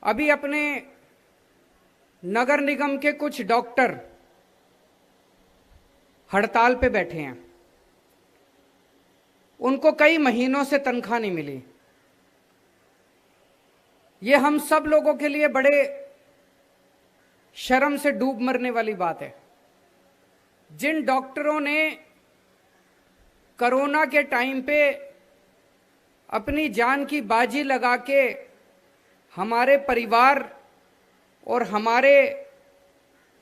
अभी अपने नगर निगम के कुछ डॉक्टर हड़ताल पे बैठे हैं। उनको कई महीनों से तनख्वाह नहीं मिली। ये हम सब लोगों के लिए बड़े शर्म से डूब मरने वाली बात है। जिन डॉक्टरों ने कोरोना के टाइम पे अपनी जान की बाजी लगा के हमारे परिवार और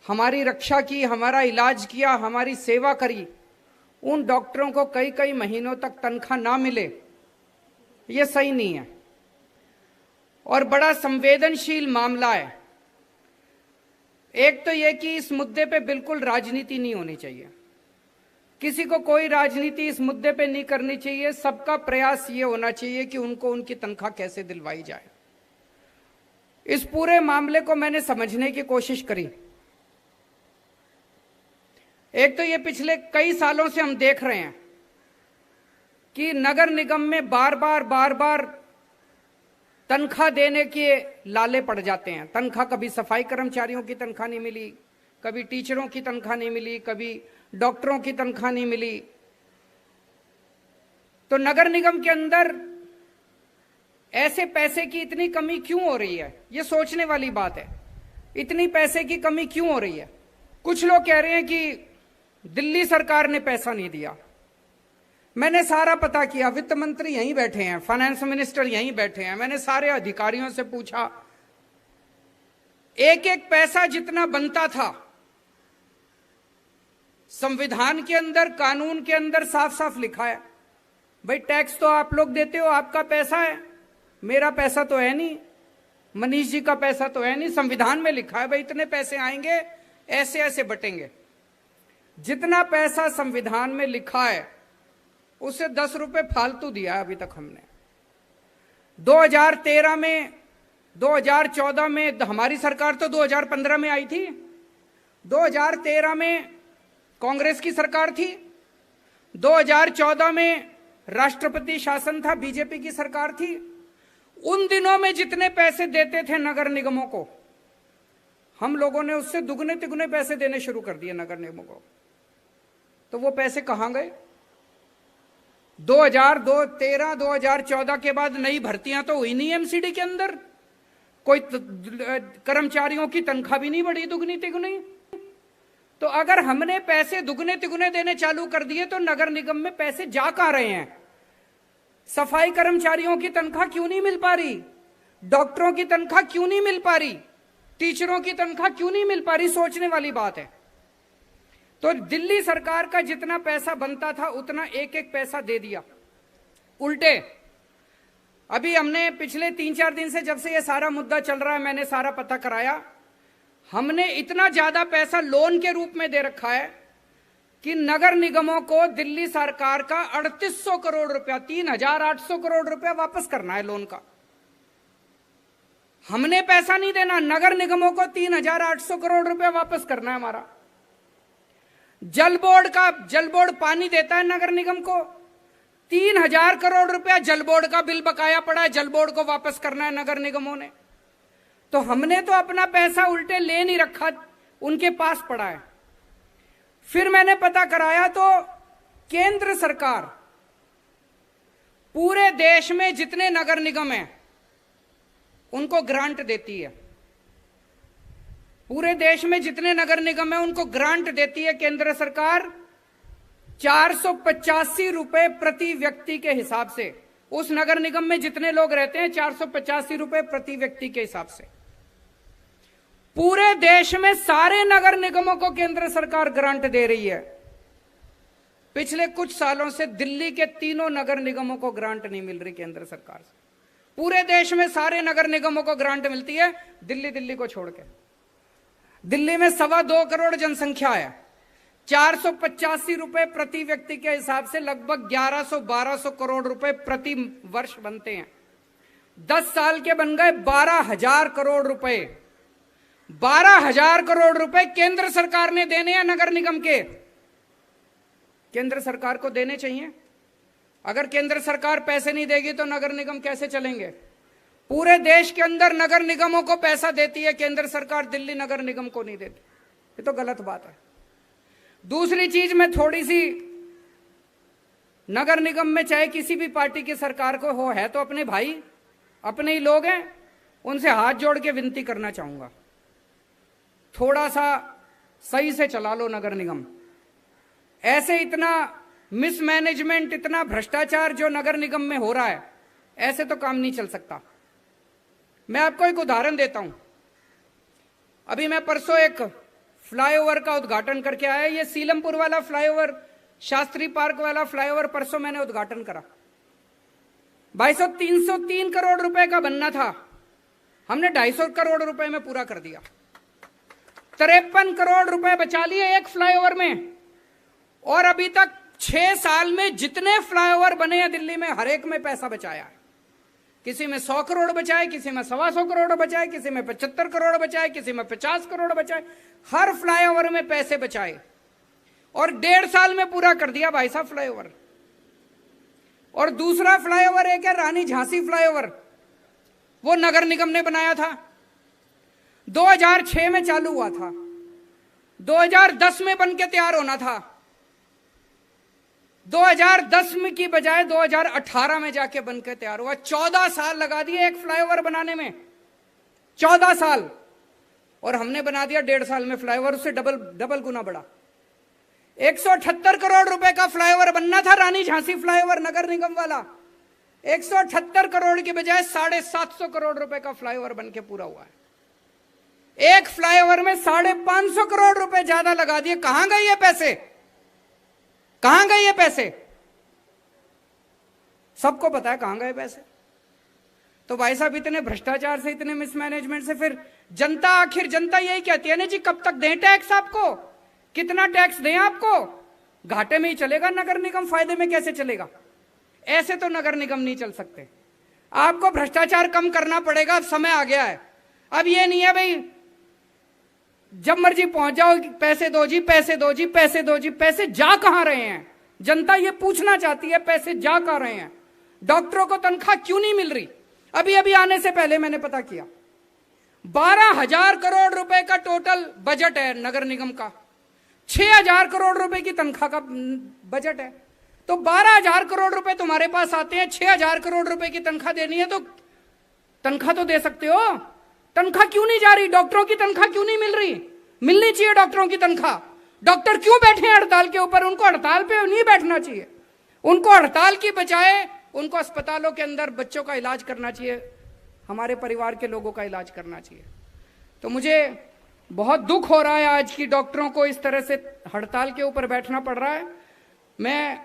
हमारी रक्षा की, हमारा इलाज किया, हमारी सेवा करी, उन डॉक्टरों को कई कई महीनों तक तनख्वाह ना मिले, ये सही नहीं है और बड़ा संवेदनशील मामला है। एक तो यह कि इस मुद्दे पे बिल्कुल राजनीति नहीं होनी चाहिए, किसी को कोई राजनीति इस मुद्दे पे नहीं करनी चाहिए। सबका प्रयास ये होना चाहिए कि उनको उनकी तनख्वाह कैसे दिलवाई जाए। इस पूरे मामले को मैंने समझने की कोशिश करी। एक तो ये पिछले कई सालों से हम देख रहे हैं कि नगर निगम में बार बार तनख्वाह देने के लाले पड़ जाते हैं। तनख्वाह, कभी सफाई कर्मचारियों की तनख्वाह नहीं मिली, कभी टीचरों की तनख्वाह नहीं मिली, कभी डॉक्टरों की तनख्वाह नहीं मिली। तो नगर निगम के अंदर ऐसे पैसे की इतनी कमी क्यों हो रही है, ये सोचने वाली बात है। इतनी पैसे की कमी क्यों हो रही है? कुछ लोग कह रहे हैं कि दिल्ली सरकार ने पैसा नहीं दिया। मैंने सारा पता किया, वित्त मंत्री यहीं बैठे हैं, फाइनेंस मिनिस्टर यहीं बैठे हैं, मैंने सारे अधिकारियों से पूछा, एक एक पैसा जितना बनता था संविधान के अंदर, कानून के अंदर साफ साफ लिखा है। भाई टैक्स तो आप लोग देते हो, आपका पैसा है, मेरा पैसा तो है नहीं, मनीष जी का पैसा तो है नहीं। संविधान में लिखा है भाई इतने पैसे आएंगे, ऐसे ऐसे बटेंगे। जितना पैसा संविधान में लिखा है उससे 10 रुपए फालतू दिया है अभी तक हमने। 2013 में, 2014 में, हमारी सरकार तो 2015 में आई थी, 2013 में कांग्रेस की सरकार थी, 2014 में राष्ट्रपति शासन था, बीजेपी की सरकार थी। उन दिनों में जितने पैसे देते थे नगर निगमों को, हम लोगों ने उससे दुगने तिगुने पैसे देने शुरू कर दिए नगर निगमों को। तो वो पैसे कहां गए? 2013, 2014 के बाद नई भर्तियां तो हुई नहीं एमसीडी के अंदर, कोई कर्मचारियों की तनख्वाह भी नहीं बढ़ी दुगनी तिगुनी। तो अगर हमने पैसे दुगने तिगुने देने चालू कर दिए तो नगर निगम में पैसे जा कहां रहे हैं? सफाई कर्मचारियों की तनख्वाह क्यों नहीं मिल पा रही? डॉक्टरों की तनख्वाह क्यों नहीं मिल पा रही? टीचरों की तनख्वाह क्यों नहीं मिल पा रही? सोचने वाली बात है। तो दिल्ली सरकार का जितना पैसा बनता था उतना एक एक पैसा दे दिया उल्टे। अभी हमने पिछले 3-4 दिन से, जब से ये सारा मुद्दा चल रहा है, मैंने सारा पता कराया। हमने इतना ज्यादा पैसा लोन के रूप में दे रखा है कि नगर निगमों को दिल्ली सरकार का 3800 करोड़ रुपया, 3800 करोड़ रुपया वापस करना है लोन का। हमने पैसा नहीं देना, नगर निगमों को 3800 करोड़ रुपया वापस करना है हमारा। जल बोर्ड पानी देता है नगर निगम को, 3000 करोड़ रुपया जल बोर्ड का बिल बकाया पड़ा है, जल बोर्ड को वापस करना है नगर निगमों ने। तो हमने तो अपना पैसा उल्टे ले नहीं रखा, उनके पास पड़ा है। फिर मैंने पता कराया तो केंद्र सरकार पूरे देश में जितने नगर निगम हैं उनको ग्रांट देती है। पूरे देश में जितने नगर निगम हैं उनको ग्रांट देती है केंद्र सरकार 485 रुपए प्रति व्यक्ति के हिसाब से। उस नगर निगम में जितने लोग रहते हैं 485 रुपए प्रति व्यक्ति के हिसाब से। पूरे देश में सारे नगर निगमों को केंद्र सरकार ग्रांट दे रही है। पिछले कुछ सालों से दिल्ली के 3 नगर निगमों को ग्रांट नहीं मिल रही केंद्र सरकार से। पूरे देश में सारे नगर निगमों को ग्रांट मिलती है, दिल्ली को छोड़ के। दिल्ली में 2.25 करोड़ जनसंख्या है, 485 रुपए प्रति व्यक्ति के हिसाब से लगभग 1100-1200 करोड़ रुपए प्रति वर्ष बनते हैं। 10 साल के बन गए 12,000 करोड़ रुपए। 12,000 करोड़ रुपए केंद्र सरकार ने देने हैं नगर निगम के। केंद्र सरकार को देने चाहिए। अगर केंद्र सरकार पैसे नहीं देगी तो नगर निगम कैसे चलेंगे? पूरे देश के अंदर नगर निगमों को पैसा देती है केंद्र सरकार, दिल्ली नगर निगम को नहीं देती। ये तो गलत बात है। दूसरी चीज में थोड़ी सी नगर निगम में चाहे किसी भी पार्टी की सरकार को हो, है तो अपने भाई, अपने ही लोग हैं, उनसे हाथ जोड़ के विनती करना चाहूंगा, थोड़ा सा सही से चला लो नगर निगम। ऐसे इतना मिसमैनेजमेंट, इतना भ्रष्टाचार जो नगर निगम में हो रहा है, ऐसे तो काम नहीं चल सकता। मैं आपको एक उदाहरण देता हूं। अभी मैं परसों एक फ्लाईओवर का उद्घाटन करके आया। ये सीलमपुर वाला फ्लाईओवर, शास्त्री पार्क वाला फ्लाईओवर परसों मैंने उद्घाटन करा। भाई साहब 303 करोड़ रुपए का बनना था, हमने 250 करोड़ रुपए में पूरा कर दिया। 53 करोड़ रुपए बचा लिए एक फ्लाईओवर में। और अभी तक 6 साल में जितने फ्लाईओवर बने हैं दिल्ली में, हर एक में पैसा बचाया है। किसी में 100 करोड़ बचाए, किसी में 125 करोड़ बचाए, किसी में 75 करोड़ बचाए, किसी में 50 करोड़ बचाए। हर फ्लाईओवर में पैसे बचाए और 1.5 साल में पूरा कर दिया भाई साहब फ्लाईओवर। और दूसरा फ्लाईओवर एक है रानी झांसी फ्लाईओवर, वो नगर निगम ने बनाया था। 2006 में चालू हुआ था, 2010 में बन के तैयार होना था। 2010 में की बजाय 2018 में जाके बन के तैयार हुआ। 14 साल लगा दिए एक फ्लाईओवर बनाने में, 14 साल। और हमने बना दिया 1.5 साल में फ्लाईओवर, उससे डबल गुना बड़ा। 178 करोड़ रुपए का फ्लाईओवर बनना था रानी झांसी फ्लाईओवर नगर निगम वाला। 178 करोड़ की बजाय 750 करोड़ रुपए का फ्लाईओवर बन के पूरा हुआ है। एक फ्लाईओवर में 550 करोड़ रुपए ज्यादा लगा दिए। कहां गए ये पैसे? कहां गए ये पैसे? सबको पता है कहां गए पैसे। तो भाई साहब इतने भ्रष्टाचार से, इतने मिसमैनेजमेंट से फिर जनता, आखिर जनता यही कहती है ना जी, कब तक दें टैक्स आपको, कितना टैक्स दें आपको? घाटे में ही चलेगा नगर निगम, फायदे में कैसे चलेगा? ऐसे तो नगर निगम नहीं चल सकते। आपको भ्रष्टाचार कम करना पड़ेगा, अब समय आ गया है। अब ये नहीं है भाई जब मर्जी पहुंच जाओ, पैसे दो जी, पैसे दो जी, पैसे दो जी। पैसे जा कहां रहे हैं? जनता ये पूछना चाहती है, पैसे जा कहां रहे हैं? डॉक्टरों को तनख्वाह क्यों नहीं मिल रही? अभी अभी आने से पहले मैंने पता किया, 12,000 करोड़ रुपए का टोटल बजट है नगर निगम का। 6,000 करोड़ रुपए की तनख्वाह का बजट है। तो 12,000 करोड़ रुपए तुम्हारे पास आते हैं, 6,000 करोड़ रुपए की तनख्वाह देनी है तो तनख्वाह तो दे सकते हो। तनख्वाह क्यों नहीं जा रही? डॉक्टरों की तनख्वाह क्यों नहीं मिल रही? मिलनी चाहिए डॉक्टरों की तनख्वाह। डॉक्टर क्यों बैठे हैं हड़ताल के ऊपर? उनको हड़ताल पे नहीं बैठना चाहिए। उनको हड़ताल की बजाय उनको अस्पतालों के अंदर बच्चों का इलाज करना चाहिए, हमारे परिवार के लोगों का इलाज करना चाहिए। तो मुझे बहुत दुख हो रहा है आज की डॉक्टरों को इस तरह से हड़ताल के ऊपर बैठना पड़ रहा है। मैं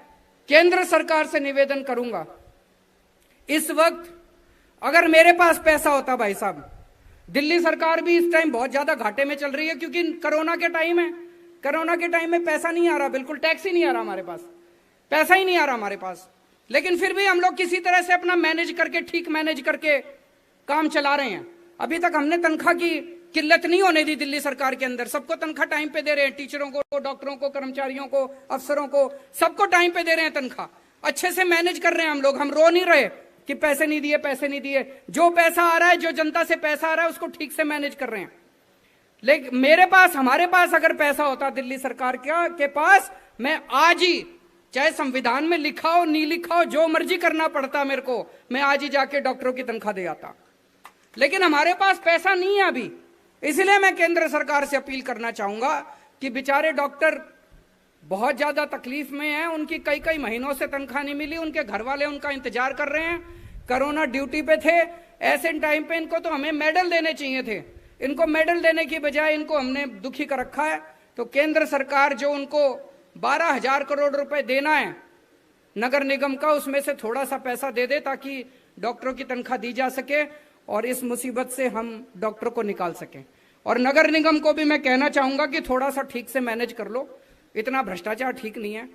केंद्र सरकार से निवेदन करूंगा, इस वक्त अगर मेरे पास पैसा होता, भाई साहब, दिल्ली सरकार भी इस टाइम बहुत ज्यादा घाटे में चल रही है क्योंकि कोरोना के टाइम है। कोरोना के टाइम में पैसा नहीं आ रहा, बिल्कुल टैक्स ही नहीं आ रहा हमारे पास, पैसा ही नहीं आ रहा हमारे पास। लेकिन फिर भी हम लोग किसी तरह से अपना मैनेज करके, ठीक मैनेज करके काम चला रहे हैं। अभी तक हमने तनख्वाह की किल्लत नहीं होने दी दिल्ली सरकार के अंदर। सबको तनख्वाह टाइम पे दे रहे हैं, टीचरों को, डॉक्टरों को, कर्मचारियों को, अफसरों को, सबको टाइम पे दे रहे हैं तनख्वाह। अच्छे से मैनेज कर रहे हैं हम लोग। हम रो नहीं रहे कि पैसे नहीं दिए, पैसे नहीं दिए। जो पैसा आ रहा है, जो जनता से पैसा आ रहा है, उसको ठीक से मैनेज कर रहे हैं। लेकिन मेरे पास, हमारे पास अगर पैसा होता दिल्ली सरकार के पास, मैं आज ही, चाहे संविधान में लिखा हो नहीं लिखा हो, जो मर्जी करना पड़ता मेरे को, मैं आज ही जाके डॉक्टरों की तनख्वाह दे आता। लेकिन हमारे पास पैसा नहीं है अभी। इसलिए मैं केंद्र सरकार से अपील करना चाहूंगा कि बेचारे डॉक्टर बहुत ज्यादा तकलीफ में हैं। उनकी कई कई महीनों से तनख्वाह नहीं मिली, उनके घर वाले उनका इंतजार कर रहे हैं। कोरोना ड्यूटी पे थे, ऐसे टाइम पे इनको तो हमें मेडल देने चाहिए थे। इनको मेडल देने की बजाय इनको हमने दुखी कर रखा है। तो केंद्र सरकार जो उनको 12,000 करोड़ रुपए देना है नगर निगम का, उसमें से थोड़ा सा पैसा दे दे ताकि डॉक्टरों की तनख्वाह दी जा सके और इस मुसीबत से हम डॉक्टरों को निकाल सकें। और नगर निगम को भी मैं कहना चाहूंगा कि थोड़ा सा ठीक से मैनेज कर लो, इतना भ्रष्टाचार ठीक नहीं है।